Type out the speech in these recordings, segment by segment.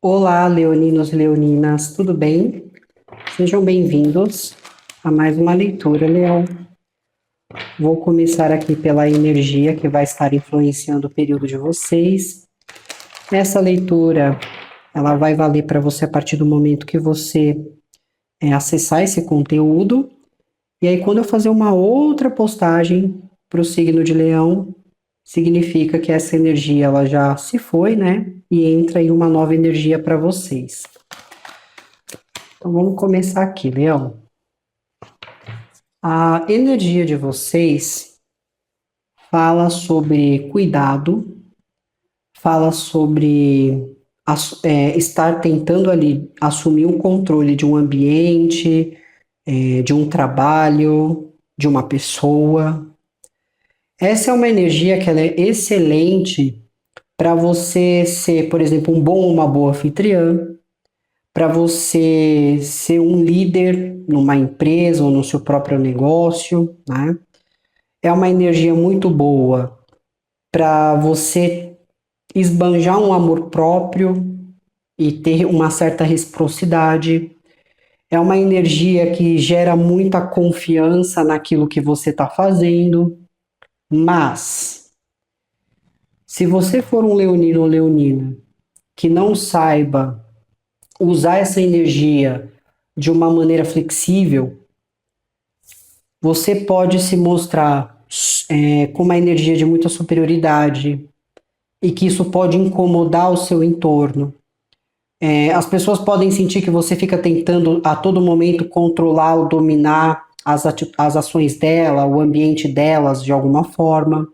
Olá, leoninos e leoninas, tudo bem? Sejam bem-vindos a mais uma leitura, Leão. Vou começar aqui pela energia que vai estar influenciando o período de vocês. Essa leitura, ela vai valer para você a partir do momento que você acessar esse conteúdo. E aí, quando eu fazer uma outra postagem para o signo de Leão, significa que essa energia ela já se foi, né? E entra em uma nova energia para vocês. Então vamos começar aqui, Leão. A energia de vocês fala sobre cuidado, fala sobre estar tentando ali assumir o controle de um ambiente, de um trabalho, de uma pessoa. Essa é uma energia que ela é excelente para você ser, por exemplo, um bom ou uma boa anfitriã, para você ser um líder numa empresa ou no seu próprio negócio, né? É uma energia muito boa para você esbanjar um amor próprio e ter uma certa reciprocidade. É uma energia que gera muita confiança naquilo que você está fazendo. Mas, se você for um leonino ou leonina que não saiba usar essa energia de uma maneira flexível, você pode se mostrar com uma energia de muita superioridade e que isso pode incomodar o seu entorno. As pessoas podem sentir que você fica tentando a todo momento controlar ou dominar as ações dela, o ambiente delas de alguma forma.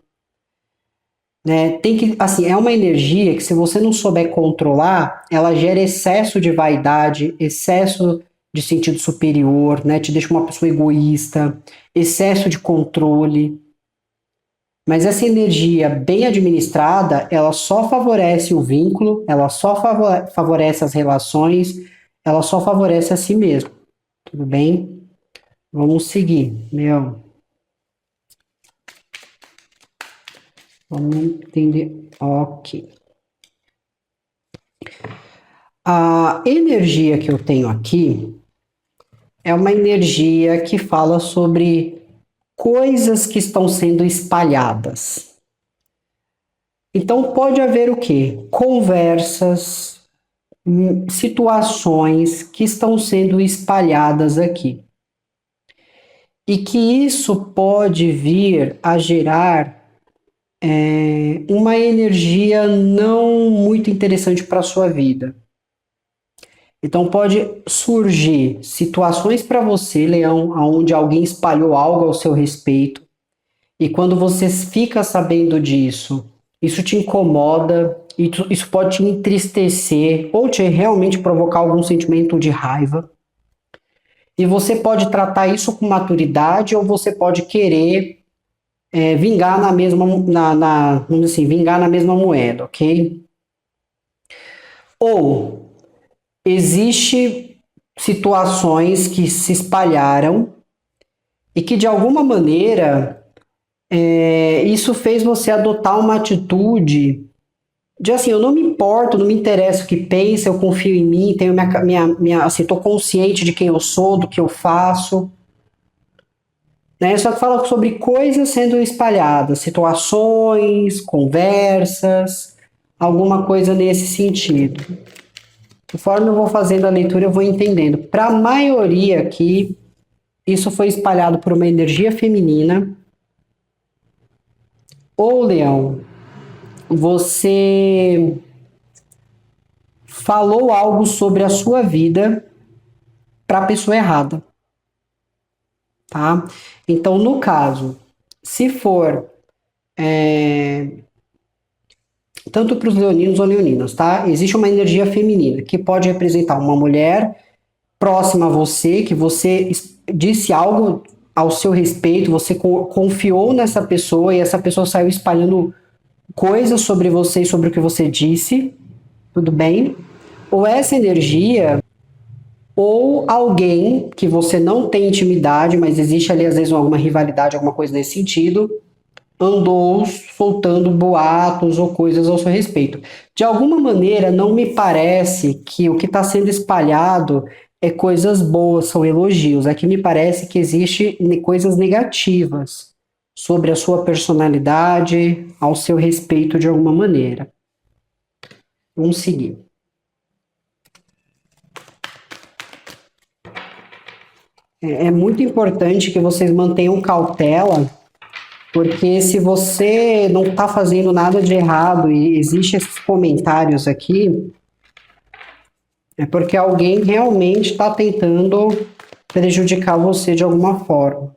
Né? Tem que, assim, é uma energia que se você não souber controlar, ela gera excesso de vaidade, excesso de sentido superior, né? Te deixa uma pessoa egoísta, excesso de controle. Mas essa energia bem administrada, ela só favorece o vínculo, ela só favorece as relações, ela só favorece a si mesmo. Tudo bem? Vamos seguir, meu. Vamos entender. Ok. A energia que eu tenho aqui é uma energia que fala sobre coisas que estão sendo espalhadas. Então pode haver o quê? Conversas, situações que estão sendo espalhadas aqui. E que isso pode vir a gerar uma energia não muito interessante para a sua vida. Então pode surgir situações para você, Leão, onde alguém espalhou algo ao seu respeito, e quando você fica sabendo disso, isso te incomoda, isso pode te entristecer ou te realmente provocar algum sentimento de raiva. E você pode tratar isso com maturidade ou você pode querer vingar na mesma, vamos dizer assim, vingar na mesma moeda, ok? Ou existe situações que se espalharam e que de alguma maneira isso fez você adotar uma atitude de assim, eu não me importo, não me interessa o que pensa, eu confio em mim, tenho assim, tô consciente de quem eu sou, do que eu faço. Né? Só que fala sobre coisas sendo espalhadas, situações, conversas, alguma coisa nesse sentido. Conforme eu vou fazendo a leitura, eu vou entendendo. Para a maioria aqui, isso foi espalhado por uma energia feminina. Ou, Leão, você falou algo sobre a sua vida para a pessoa errada. Tá? Então, no caso, se for tanto para os leoninos ou leoninas, tá? Existe uma energia feminina que pode representar uma mulher próxima a você, que você disse algo ao seu respeito, você confiou nessa pessoa e essa pessoa saiu espalhando coisas sobre você e sobre o que você disse, tudo bem? Ou essa energia, ou alguém que você não tem intimidade, mas existe ali às vezes alguma rivalidade, alguma coisa nesse sentido, andou soltando boatos ou coisas ao seu respeito. De alguma maneira, não me parece que o que está sendo espalhado é coisas boas, são elogios. É que me parece que existe coisas negativas sobre a sua personalidade, ao seu respeito de alguma maneira. Vamos seguir. É muito importante que vocês mantenham cautela, porque se você não está fazendo nada de errado e existem esses comentários aqui, é porque alguém realmente está tentando prejudicar você de alguma forma.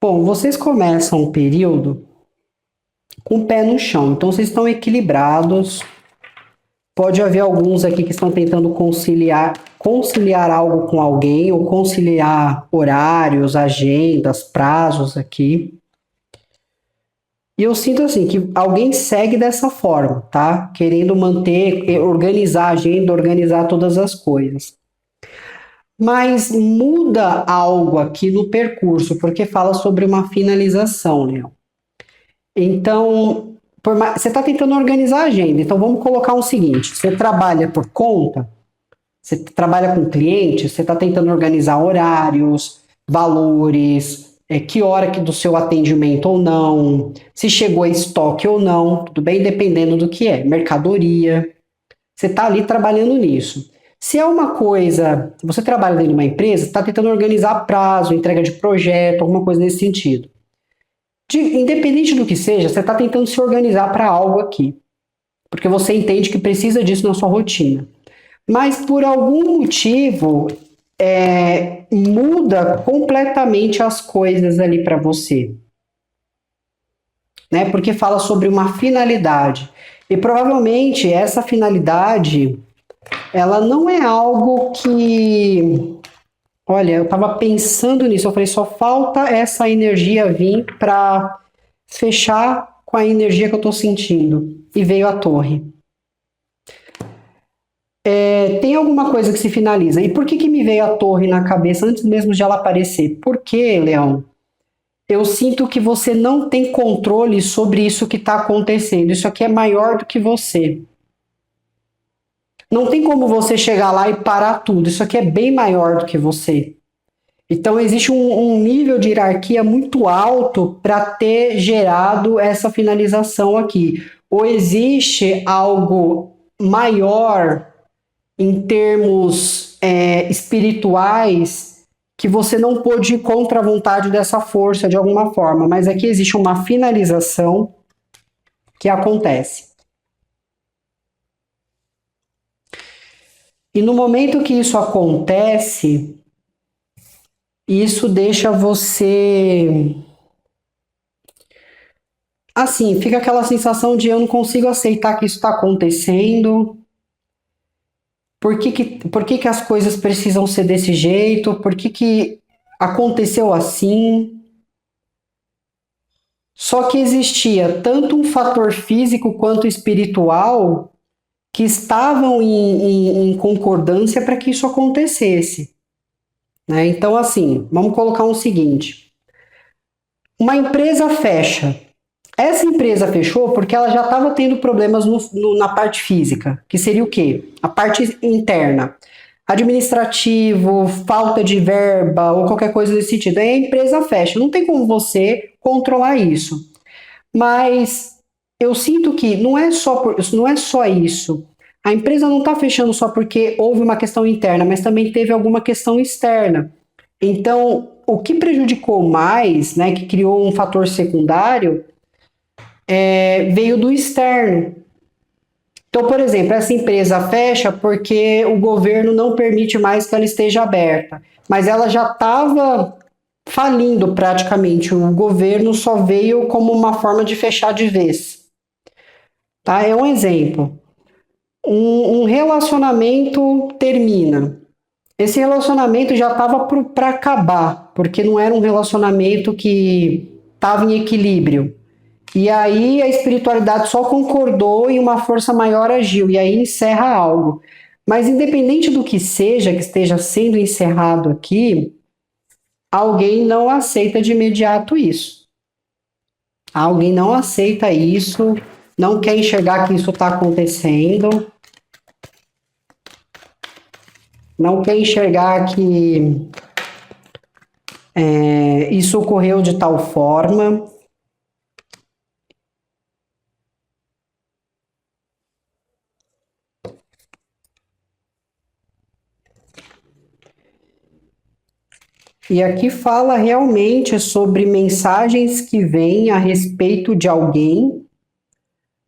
Bom, vocês começam o período com o pé no chão, então vocês estão equilibrados. Pode haver alguns aqui que estão tentando conciliar algo com alguém ou conciliar horários, agendas, prazos aqui. E eu sinto assim que alguém segue dessa forma, tá? Querendo manter, organizar a agenda, organizar todas as coisas. Mas muda algo aqui no percurso, porque fala sobre uma finalização, Leão. Então, você está tentando organizar a agenda. Então, vamos colocar o seguinte: você trabalha por conta, você trabalha com cliente, você está tentando organizar horários, valores, que hora que do seu atendimento ou não, se chegou a estoque ou não, tudo bem? Dependendo do que é, mercadoria. Você está ali trabalhando nisso. Se é uma coisa, você trabalha dentro de uma empresa, está tentando organizar prazo, entrega de projeto, alguma coisa nesse sentido. Independente do que seja, você está tentando se organizar para algo aqui, porque você entende que precisa disso na sua rotina. Mas por algum motivo, muda completamente as coisas ali para você. Né? Porque fala sobre uma finalidade. E provavelmente essa finalidade, ela não é algo que... Olha, eu estava pensando nisso, eu falei, só falta essa energia vir para fechar com a energia que eu estou sentindo. E veio a torre. Tem alguma coisa que se finaliza. E por que me veio a torre na cabeça antes mesmo de ela aparecer? Porque, Leão, eu sinto que você não tem controle sobre isso que está acontecendo. Isso aqui é maior do que você. Não tem como você chegar lá e parar tudo. Isso aqui é bem maior do que você. Então, existe um nível de hierarquia muito alto para ter gerado essa finalização aqui. Ou existe algo maior em termos espirituais que você não pôde ir contra a vontade dessa força de alguma forma. Mas aqui existe uma finalização que acontece. E no momento que isso acontece, isso deixa você... Assim, fica aquela sensação de eu não consigo aceitar que isso está acontecendo. Por que as coisas precisam ser desse jeito? Por que aconteceu assim? Só que existia tanto um fator físico quanto espiritual que estavam em concordância para que isso acontecesse. Né? Então, assim, vamos colocar o seguinte. Uma empresa fecha. Essa empresa fechou porque ela já estava tendo problemas na parte física, que seria o quê? A parte interna. Administrativo, falta de verba ou qualquer coisa desse sentido. Aí a empresa fecha. Não tem como você controlar isso. Mas eu sinto que não é só isso. A empresa não está fechando só porque houve uma questão interna, mas também teve alguma questão externa. Então, o que prejudicou mais, né, que criou um fator secundário, veio do externo. Então, por exemplo, essa empresa fecha porque o governo não permite mais que ela esteja aberta, mas ela já estava falindo praticamente. O governo só veio como uma forma de fechar de vez. Tá? É um exemplo. Um relacionamento termina. Esse relacionamento já estava para acabar, porque não era um relacionamento que estava em equilíbrio. E aí a espiritualidade só concordou e uma força maior agiu, e aí encerra algo. Mas independente do que seja, que esteja sendo encerrado aqui, alguém não aceita de imediato isso. Alguém não aceita isso, não quer enxergar que isso está acontecendo, não quer enxergar que isso ocorreu de tal forma. E aqui fala realmente sobre mensagens que vêm a respeito de alguém,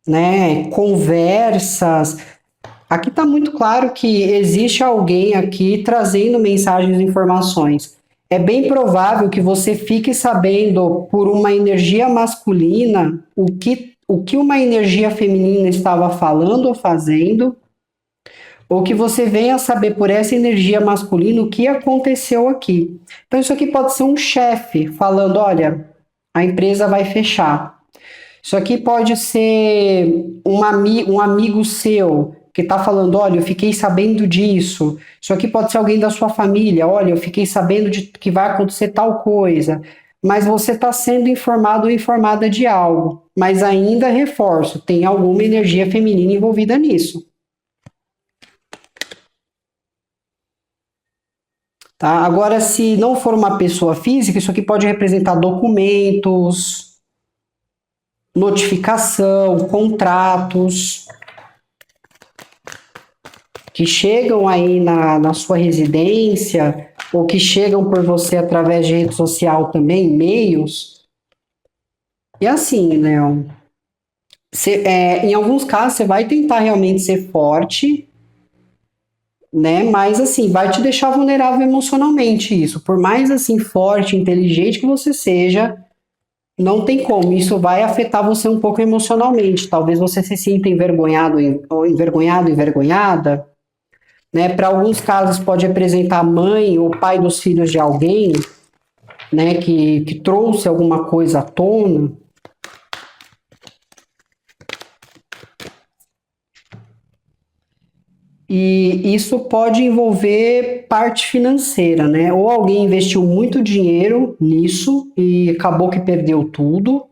né? Conversas. Aqui está muito claro que existe alguém aqui trazendo mensagens e informações. É bem provável que você fique sabendo por uma energia masculina o que uma energia feminina estava falando ou fazendo, ou que você venha saber por essa energia masculina o que aconteceu aqui. Então, isso aqui pode ser um chefe falando: olha, a empresa vai fechar. Isso aqui pode ser um amigo seu que está falando: olha, eu fiquei sabendo disso. Isso aqui pode ser alguém da sua família: olha, eu fiquei sabendo de que vai acontecer tal coisa. Mas você está sendo informado ou informada de algo. Mas ainda reforço, tem alguma energia feminina envolvida nisso. Tá? Agora, se não for uma pessoa física, isso aqui pode representar documentos, notificação, contratos que chegam aí na sua residência ou que chegam por você através de rede social também, e-mails. E assim, Léo, em alguns casos você vai tentar realmente ser forte, né? Mas assim, vai te deixar vulnerável emocionalmente isso. Por mais assim forte, inteligente que você seja, não tem como. Isso vai afetar você um pouco emocionalmente. Talvez você se sinta envergonhado ou envergonhado, envergonhada, né? Para alguns casos pode representar a mãe ou pai dos filhos de alguém, né? Que trouxe alguma coisa à tona. E isso pode envolver parte financeira, né? Ou alguém investiu muito dinheiro nisso e acabou que perdeu tudo,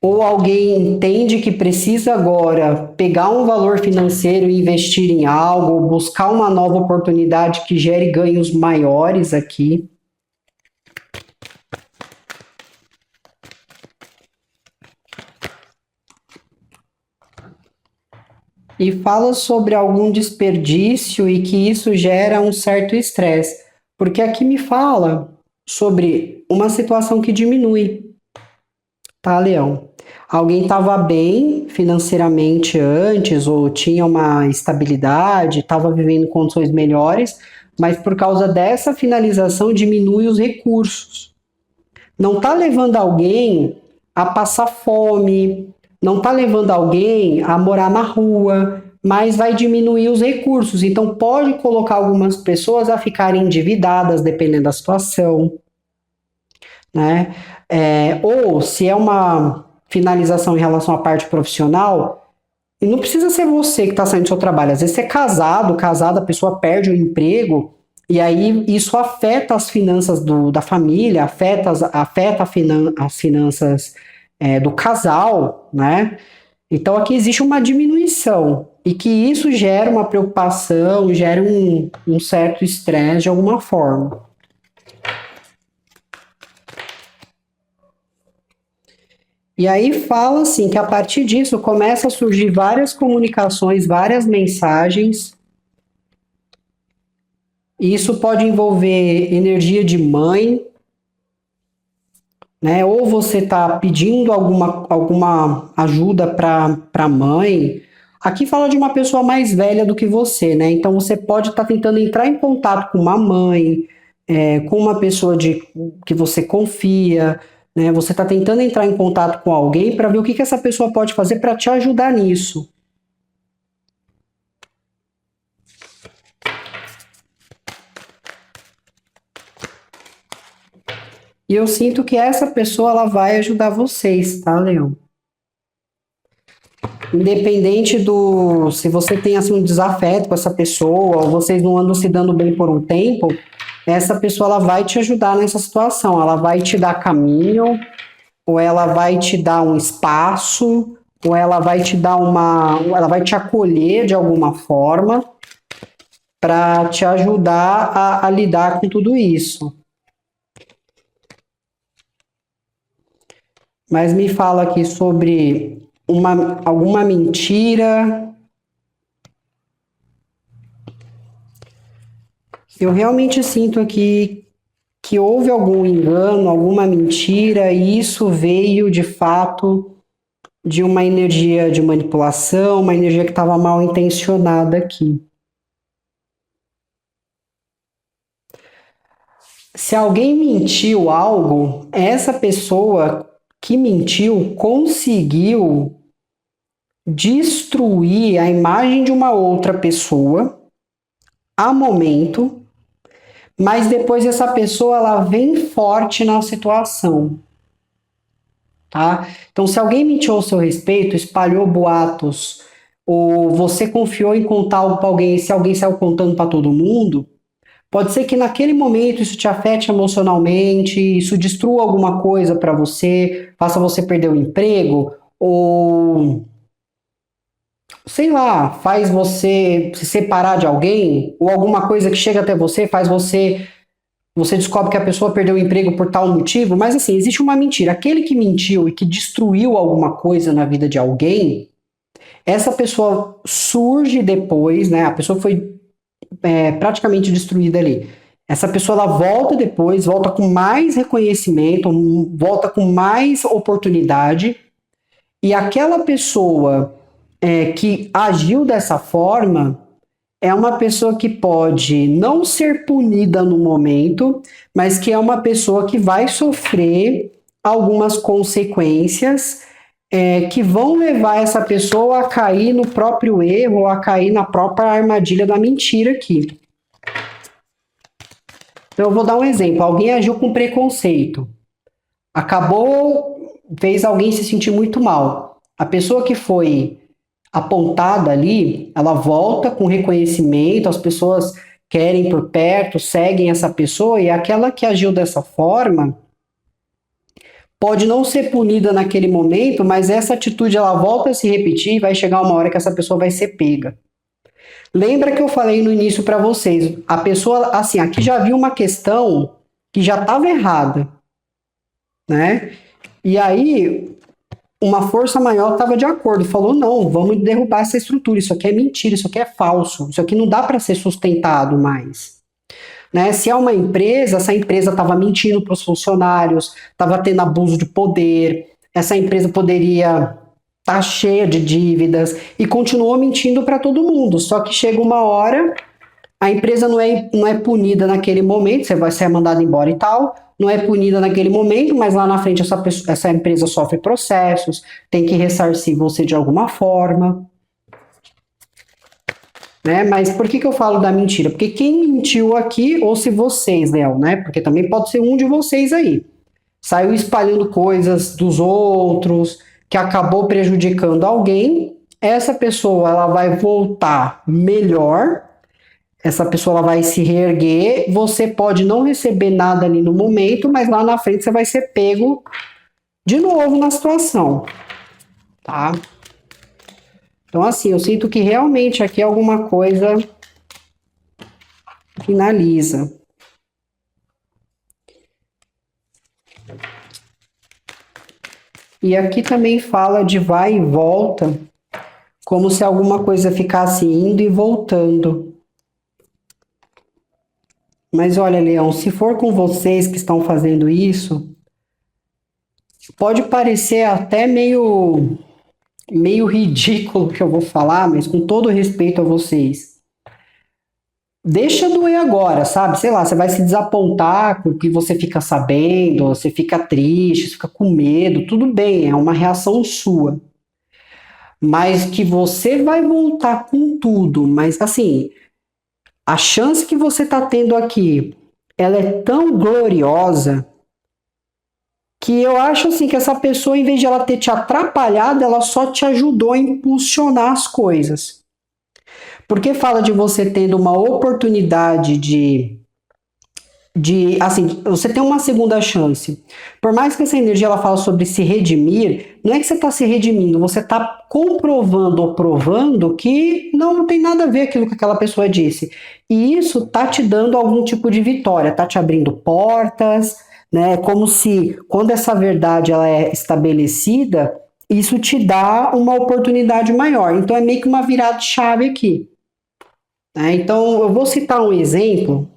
ou alguém entende que precisa agora pegar um valor financeiro e investir em algo, ou buscar uma nova oportunidade que gere ganhos maiores aqui. E fala sobre algum desperdício e que isso gera um certo estresse. Porque aqui me fala sobre uma situação que diminui, tá, Leão? Alguém estava bem financeiramente antes, ou tinha uma estabilidade, estava vivendo condições melhores, mas por causa dessa finalização diminui os recursos. Não está levando alguém a passar fome, não está levando alguém a morar na rua, mas vai diminuir os recursos. Então pode colocar algumas pessoas a ficarem endividadas, dependendo da situação, né? Ou se é uma finalização em relação à parte profissional, e não precisa ser você que está saindo do seu trabalho. Às vezes você é casada, a pessoa perde o emprego, e aí isso afeta as finanças da família, afeta as finanças do casal, né? Então aqui existe uma diminuição, e que isso gera uma preocupação, gera um certo estresse de alguma forma. E aí fala assim que a partir disso começa a surgir várias comunicações, várias mensagens. E isso pode envolver energia de mãe, né? Ou você está pedindo alguma ajuda para a mãe. Aqui fala de uma pessoa mais velha do que você, né? Então você pode estar tentando entrar em contato com uma mãe, com uma pessoa que você confia, né? Você está tentando entrar em contato com alguém para ver o que essa pessoa pode fazer para te ajudar nisso. E eu sinto que essa pessoa ela vai ajudar vocês, tá, Leão? Independente se você tem assim um desafeto com essa pessoa, ou vocês não andam se dando bem por um tempo, essa pessoa ela vai te ajudar nessa situação, ela vai te dar caminho, ou ela vai te dar um espaço, ou ela vai te dar ela vai te acolher de alguma forma para te ajudar a lidar com tudo isso. Mas me fala aqui sobre alguma mentira. Eu realmente sinto aqui que houve algum engano, alguma mentira, e isso veio de fato de uma energia de manipulação, uma energia que estava mal intencionada aqui. Se alguém mentiu algo, essa pessoa que mentiu conseguiu destruir a imagem de uma outra pessoa a momento, mas depois essa pessoa ela vem forte na situação, tá? Então, se alguém mentiu ao seu respeito, espalhou boatos, ou você confiou em contar algo para alguém, e se alguém saiu contando para todo mundo, pode ser que naquele momento isso te afete emocionalmente, isso destrua alguma coisa para você, faça você perder o emprego, ou sei lá, faz você se separar de alguém, ou alguma coisa que chega até você faz você descobre que a pessoa perdeu o emprego por tal motivo, mas assim, existe uma mentira. Aquele que mentiu e que destruiu alguma coisa na vida de alguém, essa pessoa surge depois, né? A pessoa foi praticamente destruída ali. Essa pessoa ela volta depois, volta com mais reconhecimento, volta com mais oportunidade, e aquela pessoa que agiu dessa forma é uma pessoa que pode não ser punida no momento, mas que é uma pessoa que vai sofrer algumas consequências que vão levar essa pessoa a cair no próprio erro, a cair na própria armadilha da mentira aqui. Então, eu vou dar um exemplo. Alguém agiu com preconceito. Fez alguém se sentir muito mal. A pessoa que foi apontada ali, ela volta com reconhecimento, as pessoas querem por perto, seguem essa pessoa, e aquela que agiu dessa forma pode não ser punida naquele momento, mas essa atitude ela volta a se repetir e vai chegar uma hora que essa pessoa vai ser pega. Lembra que eu falei no início para vocês, a pessoa, assim, aqui já viu uma questão que já estava errada, né? E aí, uma força maior estava de acordo, falou: não, vamos derrubar essa estrutura, isso aqui é mentira, isso aqui é falso, isso aqui não dá para ser sustentado mais. Né? Se é uma empresa, essa empresa estava mentindo para os funcionários, estava tendo abuso de poder, essa empresa poderia estar cheia de dívidas e continuou mentindo para todo mundo. Só que chega uma hora, a empresa não é punida naquele momento, você vai ser mandado embora e tal, não é punida naquele momento, mas lá na frente essa empresa sofre processos, tem que ressarcir você de alguma forma. Né? Mas por que eu falo da mentira? Porque quem mentiu aqui, ou se vocês, Léo, né? Porque também pode ser um de vocês aí. Saiu espalhando coisas dos outros, que acabou prejudicando alguém, essa pessoa ela vai voltar melhor, essa pessoa ela vai se reerguer, você pode não receber nada ali no momento, mas lá na frente você vai ser pego de novo na situação, tá? Então, assim, eu sinto que realmente aqui alguma coisa finaliza. E aqui também fala de vai e volta, como se alguma coisa ficasse indo e voltando. Mas olha, Leão, se for com vocês que estão fazendo isso, pode parecer até meio ridículo o que eu vou falar, mas com todo respeito a vocês. Deixa doer agora, sabe? Sei lá, você vai se desapontar com o que você fica sabendo, você fica triste, você fica com medo, tudo bem, é uma reação sua. Mas que você vai voltar com tudo, mas assim, a chance que você está tendo aqui, ela é tão gloriosa que eu acho assim que essa pessoa, em vez de ela ter te atrapalhado, ela só te ajudou a impulsionar as coisas. Porque fala de você tendo uma oportunidade assim, você tem uma segunda chance. Por mais que essa energia ela fala sobre se redimir, não é que você está se redimindo, você está comprovando ou provando que não tem nada a ver aquilo que aquela pessoa disse. E isso tá te dando algum tipo de vitória, tá te abrindo portas, né? Como se quando essa verdade ela é estabelecida, isso te dá uma oportunidade maior. Então é meio que uma virada de chave aqui, né? Então eu vou citar um exemplo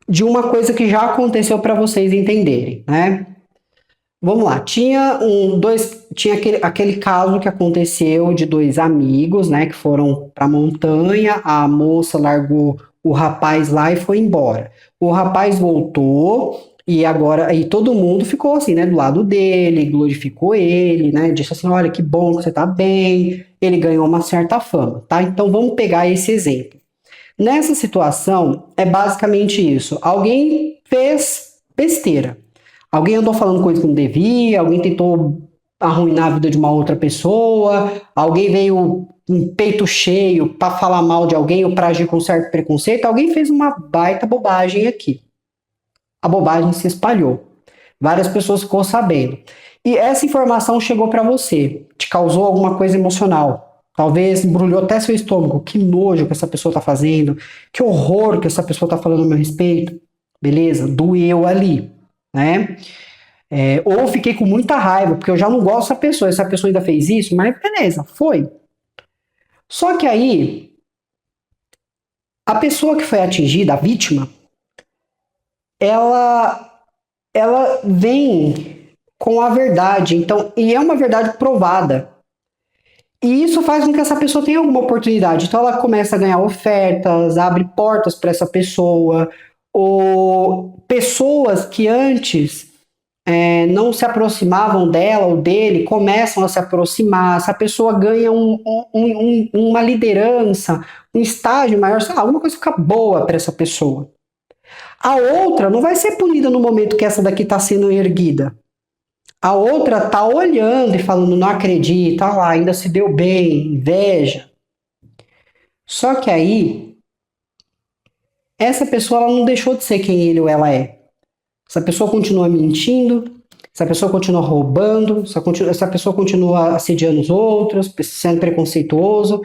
de uma coisa que já aconteceu para vocês entenderem, né? Vamos lá, tinha aquele caso que aconteceu de dois amigos, né, que foram para a montanha, a moça largou o rapaz lá e foi embora. O rapaz voltou e agora aí todo mundo ficou assim, né, do lado dele, glorificou ele, né, disse assim, olha que bom que você tá bem, ele ganhou uma certa fama, tá? Então vamos pegar esse exemplo. Nessa situação, é basicamente isso. Alguém fez besteira. Alguém andou falando coisa que não devia, alguém tentou arruinar a vida de uma outra pessoa, alguém veio um peito cheio para falar mal de alguém ou para agir com certo preconceito, alguém fez uma baita bobagem aqui. A bobagem se espalhou. Várias pessoas ficou sabendo. E essa informação chegou para você, te causou alguma coisa emocional. Talvez embrulhou até seu estômago. Que nojo que essa pessoa está fazendo. Que horror que essa pessoa está falando a meu respeito. Beleza? Doeu ali, né? Ou fiquei com muita raiva, porque eu já não gosto dessa pessoa. Essa pessoa ainda fez isso, mas beleza, foi. Só que aí, a pessoa que foi atingida, a vítima, ela, ela vem com a verdade. Então, e é uma verdade provada. E isso faz com que essa pessoa tenha alguma oportunidade. Então ela começa a ganhar ofertas, abre portas para essa pessoa, ou pessoas que antes não se aproximavam dela ou dele começam a se aproximar. Essa pessoa ganha uma liderança, um estágio maior, sei lá, alguma coisa fica boa para essa pessoa. A outra não vai ser punida no momento que essa daqui está sendo erguida. A outra tá olhando e falando, não acredita, lá, ainda se deu bem, inveja. Só que aí, essa pessoa ela não deixou de ser quem ele ou ela é. Essa pessoa continua mentindo, essa pessoa continua roubando, essa pessoa continua assediando os outros, sendo preconceituoso.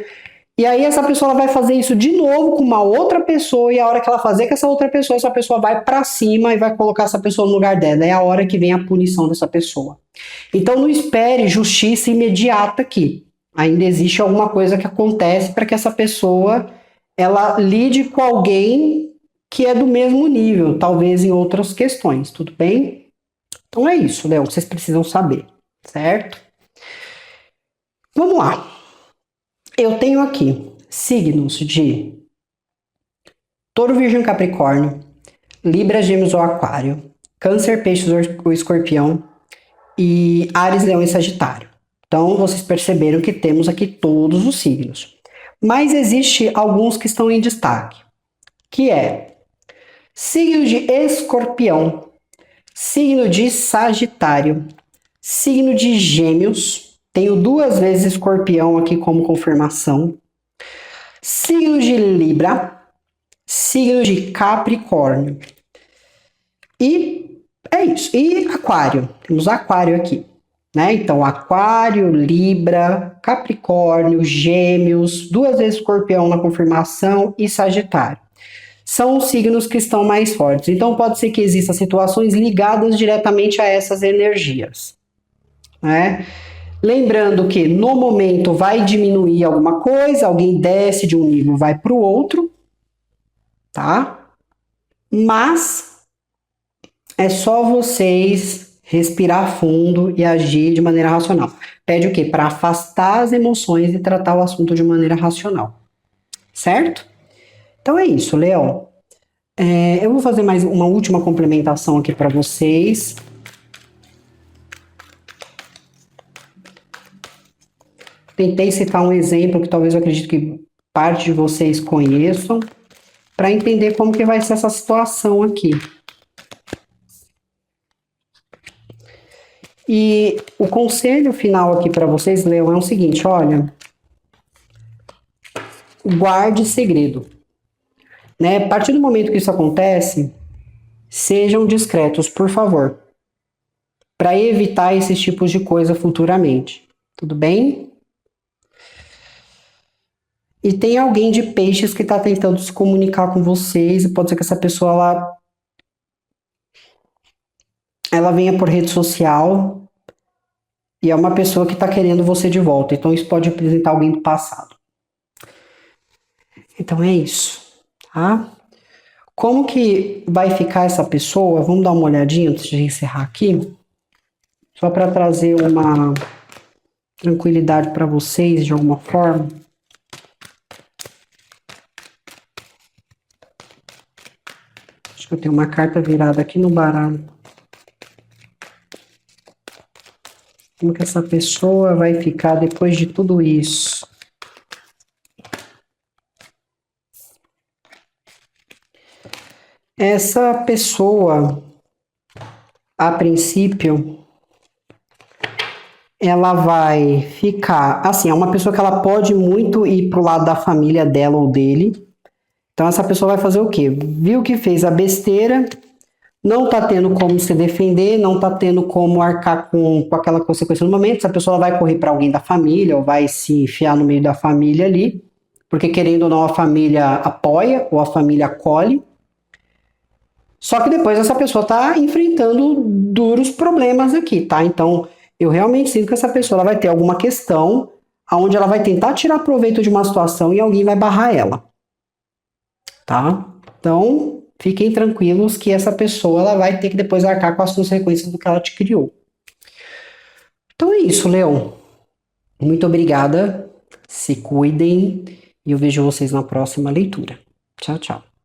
E aí essa pessoa ela vai fazer isso de novo com uma outra pessoa, e a hora que ela fazer com essa pessoa vai para cima e vai colocar essa pessoa no lugar dela. É a hora que vem a punição dessa pessoa. Então não espere justiça imediata aqui. Ainda existe alguma coisa que acontece para que essa pessoa ela lide com alguém que é do mesmo nível, talvez em outras questões, tudo bem? Então é isso, Léo, vocês precisam saber, certo? Vamos lá. Eu tenho aqui signos de Touro, Virgem, Capricórnio, Libra, Gêmeos ou Aquário, Câncer, Peixes ou Escorpião e Áries, Leão e Sagitário. Então, vocês perceberam que temos aqui todos os signos. Mas existe alguns que estão em destaque, que é signo de Escorpião, signo de Sagitário, signo de Gêmeos, tenho 2 vezes Escorpião aqui como confirmação, signo de Libra, signo de Capricórnio. E é isso. E Aquário. Temos Aquário aqui, né? Então, Aquário, Libra, Capricórnio, Gêmeos, 2 vezes Escorpião na confirmação e Sagitário. São os signos que estão mais fortes. Então, pode ser que existam situações ligadas diretamente a essas energias, né? Lembrando que no momento vai diminuir alguma coisa, alguém desce de um nível, vai para o outro, tá? Mas é só vocês respirar fundo e agir de maneira racional. Pede o quê? Para afastar as emoções e tratar o assunto de maneira racional, certo? Então é isso, Leão. Eu vou fazer mais uma última complementação aqui para vocês. Tentei citar um exemplo que talvez eu acredito que parte de vocês conheçam, para entender como que vai ser essa situação aqui. E o conselho final aqui para vocês, Leão, é o seguinte, olha, guarde segredo. né? A partir do momento que isso acontece, sejam discretos, por favor, para evitar esses tipos de coisa futuramente. Tudo bem? E tem alguém de peixes que está tentando se comunicar com vocês, e pode ser que essa pessoa ela venha por rede social e é uma pessoa que está querendo você de volta. Então isso pode representar alguém do passado. Então é isso, tá? Como que vai ficar essa pessoa? Vamos dar uma olhadinha antes de encerrar aqui, só para trazer uma tranquilidade para vocês de alguma forma. Acho que eu tenho uma carta virada aqui no baralho. Como que essa pessoa vai ficar depois de tudo isso? Essa pessoa, a princípio, ela vai ficar, assim, é uma pessoa que ela pode muito ir pro lado da família dela ou dele. Então essa pessoa vai fazer o quê? Viu que fez a besteira, não tá tendo como se defender, não tá tendo como arcar com aquela consequência no momento. Essa pessoa vai correr para alguém da família ou vai se enfiar no meio da família ali, porque querendo ou não a família apoia ou a família acolhe. Só que depois essa pessoa tá enfrentando duros problemas aqui, tá? Então eu realmente sinto que essa pessoa ela vai ter alguma questão onde ela vai tentar tirar proveito de uma situação e alguém vai barrar ela, tá? Então fiquem tranquilos que essa pessoa ela vai ter que depois arcar com as consequências do que ela te criou. Então é isso, Leão. Muito obrigada. Se cuidem e eu vejo vocês na próxima leitura. Tchau, tchau.